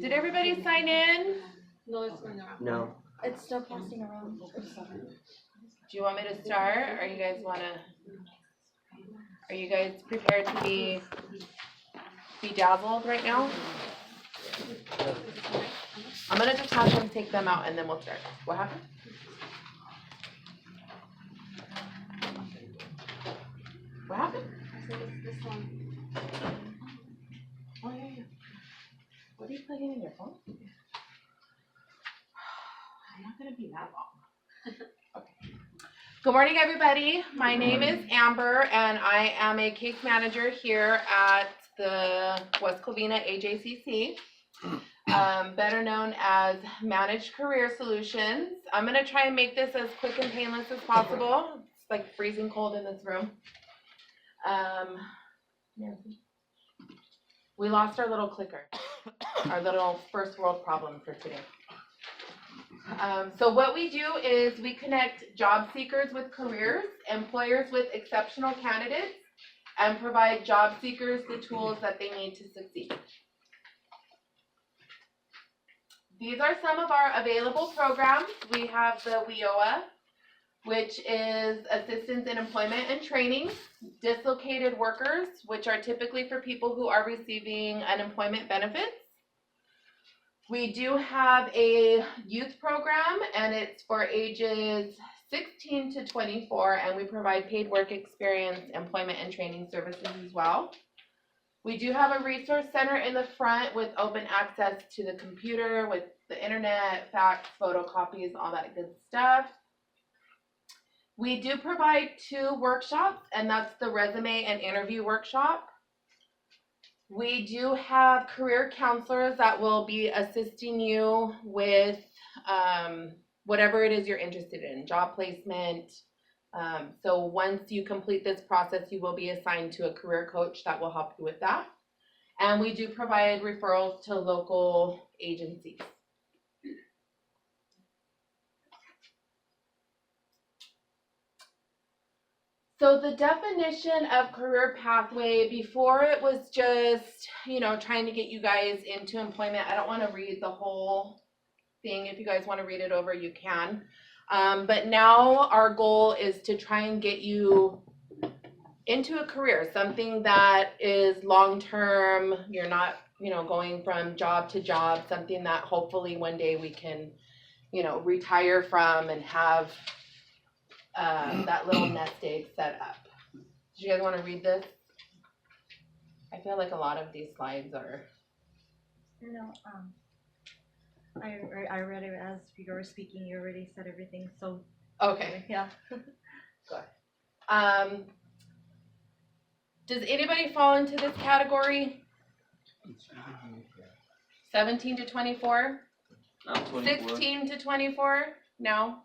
Did everybody sign in? No, it's going around. No. It's still passing around. Do you want me to start, or you guys are you guys prepared to be bedazzled right now? I'm gonna just have them take them out and then we'll start. What happened? What happened? This one. Oh, yeah. What are you plugging in your phone? I'm not gonna be that long. Okay. Good morning, everybody. My name is Amber, and I am a case manager here at the West Covina AJCC, better known as Managed Career Solutions. I'm gonna try and make this as quick and painless as possible. It's like freezing cold in this room. We lost our little clicker, our little first world problem for today. So what we do is we connect job seekers with careers, employers with exceptional candidates, and provide job seekers the tools that they need to succeed. These are some of our available programs. We have the WIOA, which is Assistance in Employment and Training, Dislocated Workers, which are typically for people who are receiving unemployment benefits. We do have a youth program, and it's for ages 16 to 24, and we provide paid work experience, employment, and training services as well. We do have a resource center in the front with open access to the computer, with the internet, fax, photocopies, all that good stuff. We do provide 2 workshops, and that's the resume and interview workshop. We do have career counselors that will be assisting you with whatever it is you're interested in, job placement. So once you complete this process, you will be assigned to a career coach that will help you with that. And we do provide referrals to local agencies. So the definition of career pathway, before it was just, trying to get you guys into employment. I don't want to read the whole thing. If you guys want to read it over, you can. But now our goal is to try and get you into a career, something that is long-term. You're not, going from job to job, something that hopefully one day we can, retire from and have that little nest egg set up. Do you guys want to read this? I feel like a lot of these slides are. No, I read it as you were speaking. You already said everything, so. Okay. Yeah. Go ahead. Does anybody fall into this category? 17 to 24? No, 24. 16 to 24? No?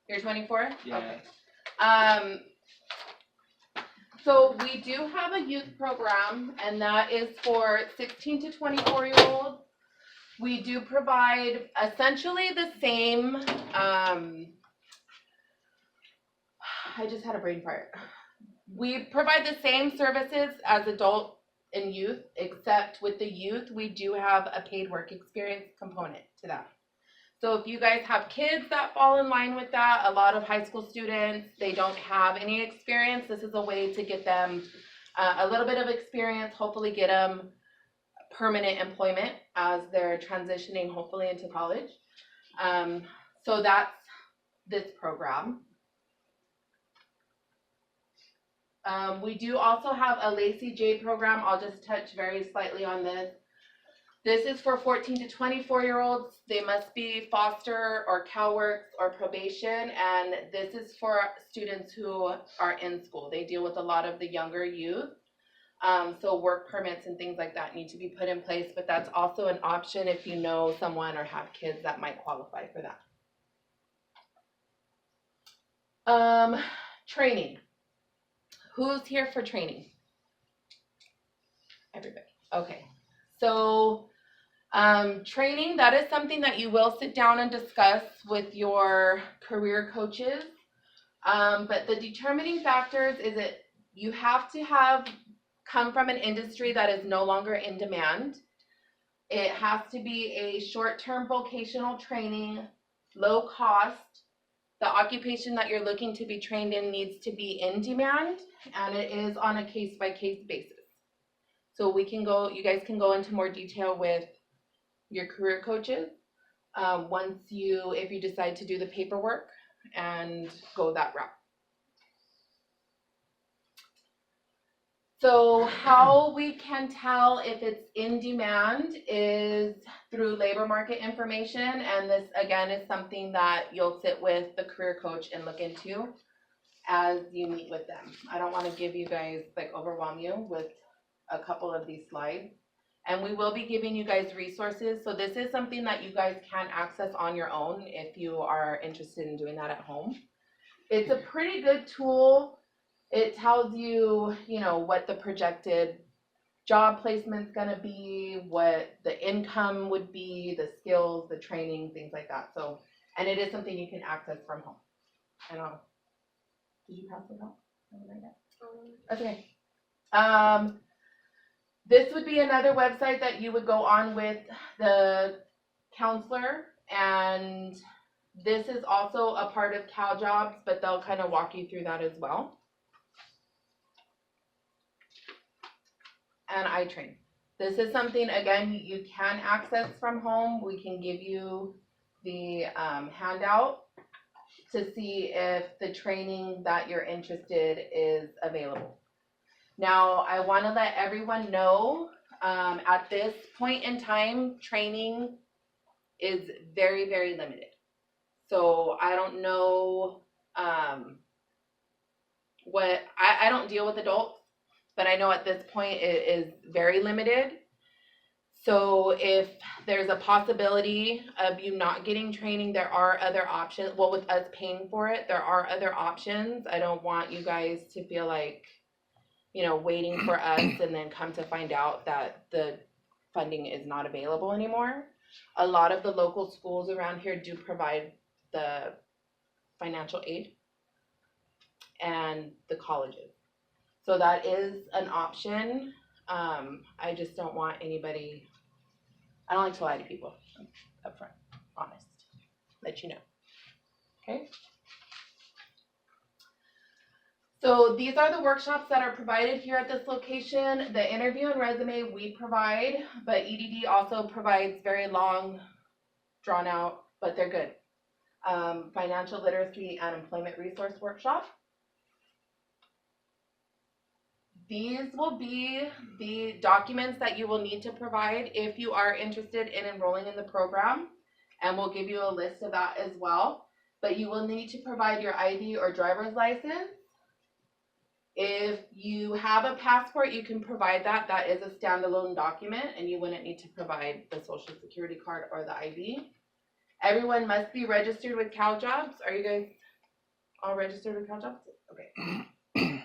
You're 24? Yeah. Okay. So we do have a youth program, and that is for 16 to 24-year-olds. We do provide essentially the same, I just had a brain fart. We provide the same services as adult and youth, except with the youth, we do have a paid work experience component to that. So if you guys have kids that fall in line with that, a lot of high school students, they don't have any experience. This is a way to get them a little bit of experience, hopefully get them permanent employment as they're transitioning hopefully into college. So that's this program. We do also have a Lacey J program. I'll just touch very slightly on this. This is for 14 to 24-year-olds. They must be foster or CalWORKs or probation, and this is for students who are in school. They deal with a lot of the younger youth, so work permits and things like that need to be put in place, but that's also an option if you know someone or have kids that might qualify for that. Training. Who's here for training? Everybody. Okay. So training, that is something that you will sit down and discuss with your career coaches. But the determining factors is that you have to come from an industry that is no longer in demand. It has to be a short-term vocational training, low cost. The occupation that you're looking to be trained in needs to be in demand, and it is on a case-by-case basis. So you guys can go into more detail with your career coaches if you decide to do the paperwork and go that route. So how we can tell if it's in demand is through labor market information, and this again is something that you'll sit with the career coach and look into as you meet with them. I don't want to give you guys, overwhelm you with a couple of these slides. And we will be giving you guys resources. So this is something that you guys can access on your own if you are interested in doing that at home. It's a pretty good tool. It tells you, what the projected job placement's gonna be, what the income would be, the skills, the training, things like that. So, and it is something you can access from home. I don't know. Did you pass it out? That's okay. This would be another website that you would go on with the counselor, and this is also a part of CalJobs, but they'll kind of walk you through that as well. And iTrain. This is something, again, you can access from home. We can give you the handout to see if the training that you're interested is available. Now, I want to let everyone know, at this point in time, training is very, very limited. So I don't know I don't deal with adults, but I know at this point it is very limited. So if there's a possibility of you not getting training, there are other options. Well, with us paying for it, there are other options. I don't want you guys to feel like, waiting for us and then come to find out that the funding is not available anymore. A lot of the local schools around here do provide the financial aid and the colleges. So that is an option. I just don't want anybody, I don't like to lie to people up front, honest, let you know, okay? So these are the workshops that are provided here at this location. The interview and resume we provide, but EDD also provides very long, drawn out, but they're good. Financial literacy and employment resource workshop. These will be the documents that you will need to provide if you are interested in enrolling in the program, and we'll give you a list of that as well. But you will need to provide your ID or driver's license. If you have a passport, you can provide that. That is a standalone document, and you wouldn't need to provide the social security card or the ID. Everyone must be registered with CalJobs. Are you guys all registered with CalJobs? Okay.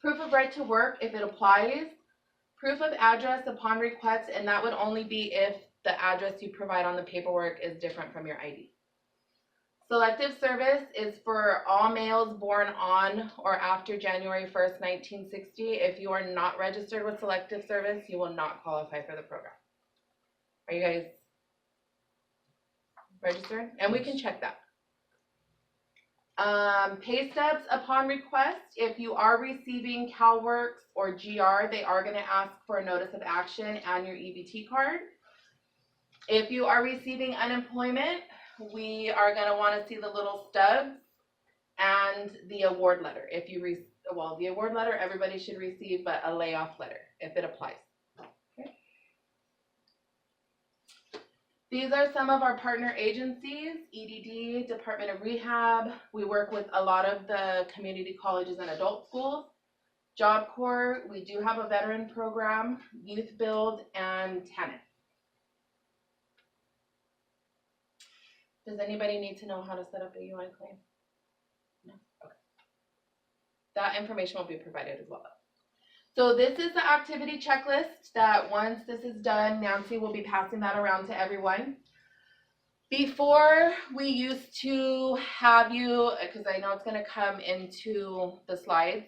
Proof of right to work if it applies. Proof of address upon request, and that would only be if the address you provide on the paperwork is different from your ID. Selective service is for all males born on or after January 1st, 1960. If you are not registered with selective service, you will not qualify for the program. Are you guys registered? And we can check that. Pay stubs upon request. If you are receiving CalWorks or GR, they are going to ask for a notice of action and your EBT card. If you are receiving unemployment, we are going to want to see the little stubs and the award letter. If you the award letter everybody should receive, but a layoff letter if it applies. Okay. These are some of our partner agencies: EDD, Department of Rehab. We work with a lot of the community colleges and adult schools. Job Corps, we do have a veteran program, Youth Build, and Tenant. Does anybody need to know how to set up a UI claim? No? Okay. That information will be provided as well. So this is the activity checklist that once this is done, Nancy will be passing that around to everyone. Before, we used to have you, because I know it's going to come into the slides,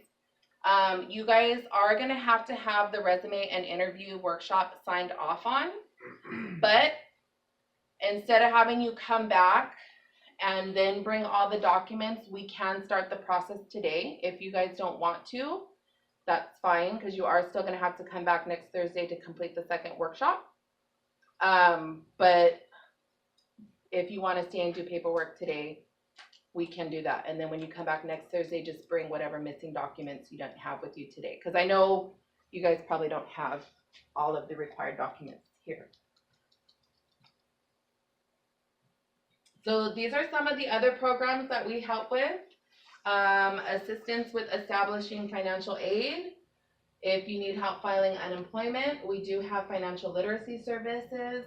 you guys are going to have the resume and interview workshop signed off on. But instead of having you come back and then bring all the documents, we can start the process today. If you guys don't want to, that's fine, because you are still gonna have to come back next Thursday to complete the second workshop. But if you wanna stay and do paperwork today, we can do that. And then when you come back next Thursday, just bring whatever missing documents you don't have with you today. Because I know you guys probably don't have all of the required documents here. So these are some of the other programs that we help with. Assistance with establishing financial aid. If you need help filing unemployment, we do have financial literacy services,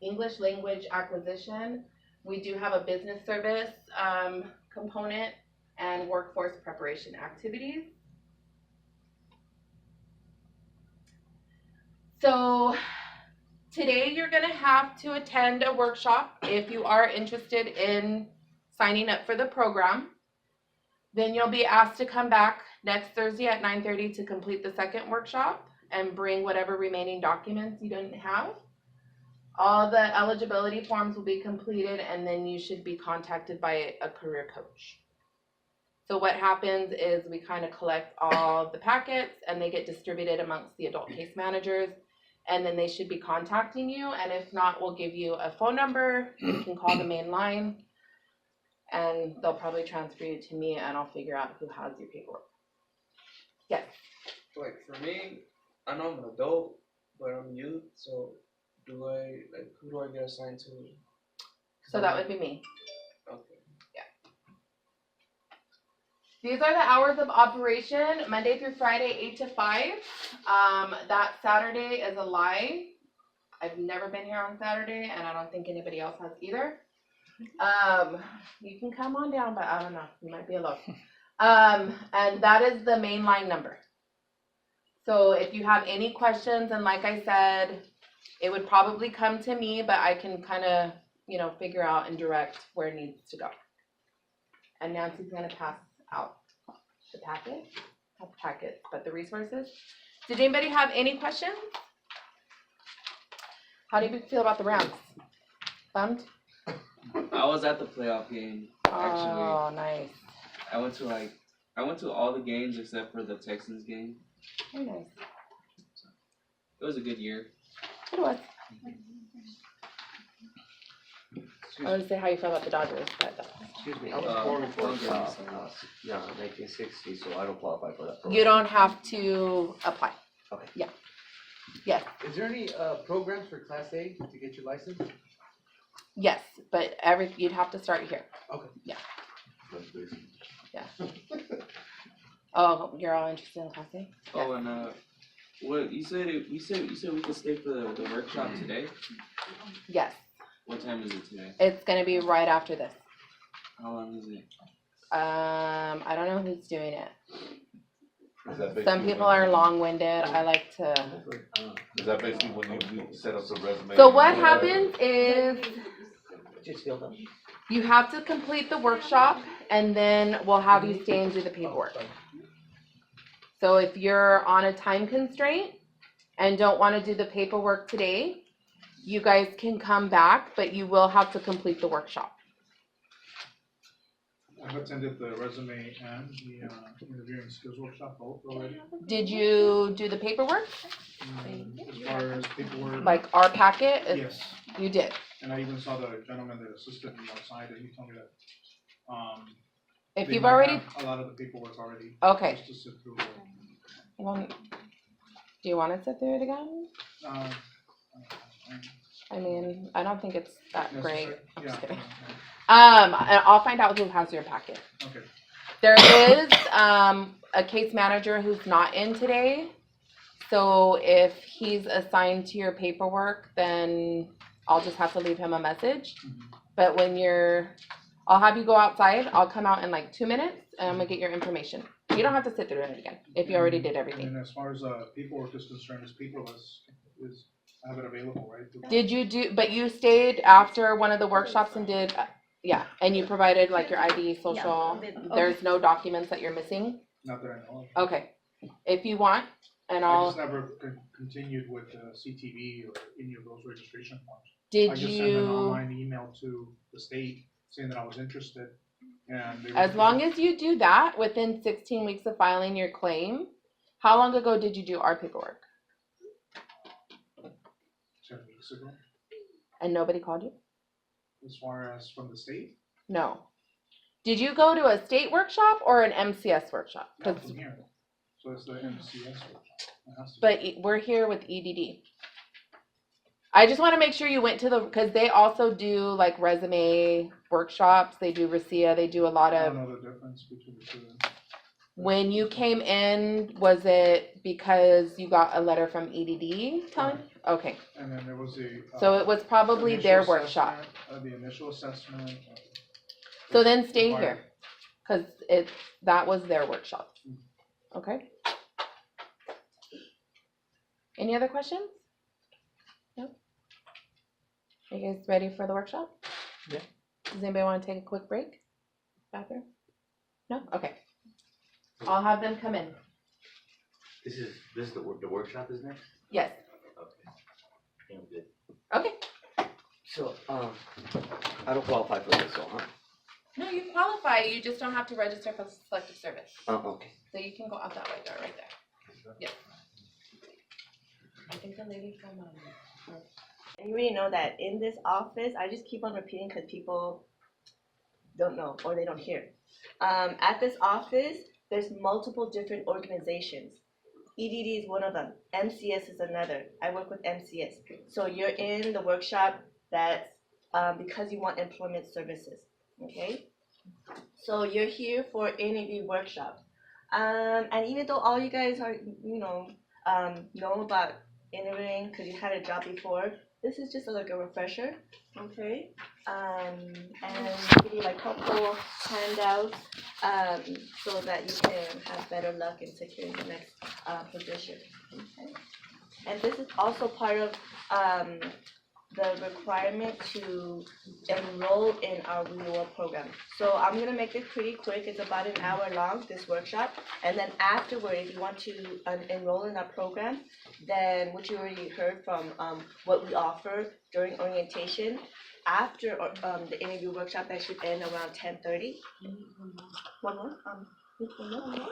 English language acquisition. We do have a business service component and workforce preparation activities. So today you're gonna have to attend a workshop if you are interested in signing up for the program. Then you'll be asked to come back next Thursday at 9:30 to complete the second workshop and bring whatever remaining documents you didn't have. All the eligibility forms will be completed, and then you should be contacted by a career coach. So what happens is we kind of collect all the packets and they get distributed amongst the adult case managers, and then they should be contacting you. And if not, we'll give you a phone number. You can call the main line and they'll probably transfer you to me, and I'll figure out who has your paperwork. Yes. Like for me, I know I'm an adult, but I'm youth, so who do I get assigned to? So that would be me. Okay. These are the hours of operation, Monday through Friday, 8 to 5. That Saturday is a lie. I've never been here on Saturday, and I don't think anybody else has either. You can come on down, but I don't know, you might be alone. And that is the main line number. So if you have any questions, and like I said, it would probably come to me, but I can kind of, figure out and direct where it needs to go. And Nancy's gonna pass out the packet, not the packet, but the resources. Did anybody have any questions? How do you feel about the Rams? Bummed? I was at the playoff game, actually. Oh, nice. I went to all the games except for the Texans game. Very nice. It was a good year. It was. I would say how you feel about the Dodgers, but Excuse me, I was born before 1960, so I don't qualify for that program. you don't have to apply. Okay. Yeah. Yes. Is there any programs for Class A to get your license? Yes, but you'd have to start here. Okay. Yeah. Oh, you're all interested in Class A? Oh, and what you said we could stay for the workshop today? Yes. What time is it today? It's gonna be right after this. How long is it? I don't know who's doing it. Is that basically Some people when- are long-winded. I like to. Is that basically when you set up the resume? So what happens is Just filled up. you have to complete the workshop, and then we'll have you stay and do the paperwork. So if you're on a time constraint and don't want to do the paperwork today, you guys can come back, but you will have to complete the workshop. I've attended the resume and the interviewing skills workshop both already. Did you do the paperwork? As far as paperwork, Like our packet? yes. You did. And I even saw the gentleman that assisted me outside, and he told me that If they you've might already, have a lot of the paperwork already. okay. Just to sit through. Well, do you want to sit through it again? I mean, I don't think it's that great. Yeah. Just kidding. And I'll find out who has your packet. Okay. There is a case manager who's not in today. So if he's assigned to your paperwork, then I'll just have to leave him a message. But I'll have you go outside. I'll come out in like 2 minutes and I'm gonna get your information. You don't have to sit through it again if you already did everything. And as far as paperwork is concerned, it's paperless. I have it available, right? Did you but you stayed after one of the workshops and did, yeah, and you provided like your ID, social, Yeah. there's no documents that you're missing? Not that I know of. Okay, if you want, and I just I'll, never continued with CTV or any of those registration forms. I did just sent an you, online email to the state saying that I was interested, and they. as long as you do that within 16 weeks of filing your claim, how long ago did you do our paperwork? 10 weeks ago, And nobody called you? as far as from the state, No. Did you go to a state workshop or an MCS workshop? not 'Cause- from here. So it's the MCS workshop. It has to be. but we're here with EDD. I just want to make sure you went to the, because they also do like resume workshops. They do RICIA. They do a lot I of. don't know the difference between the two. When you came in, was it because you got a letter from EDD telling? Okay, And then there was a. so it was probably initial their workshop. assessment, the initial assessment. So then stay required- here, because that was their workshop. Okay? Any other questions? No? Are you guys ready for the workshop? Yeah. Does anybody want to take a quick break? Bathroom? No? Okay. I'll have them come in. This is the workshop is next? Yes. Okay. Yeah, I'm good. Okay. So, I don't qualify for this, so, huh? No, you qualify. You just don't have to register for selective service. Oh, okay. So you can go out that way, door right there. Yes. I think the lady from, And you already know that in this office, I just keep on repeating because people don't know or they don't hear. At this office, there's multiple different organizations. EDD is one of them. MCS is another. I work with MCS. So you're in the workshop that's because you want employment services, okay? So you're here for NAB workshop. And even though all you guys are, know about interviewing because you had a job before, this is just like a refresher, okay? And give you like couple handouts so that you can have better luck in securing the next position, okay? And this is also part of the requirement to enroll in our WIOA program. So I'm gonna make this pretty quick. It's about an hour long, this workshop. And then afterward, if you want to enroll in our program, then what you already heard from what we offer during orientation, after the interview workshop that should end around 10:30. One more? One more? One more?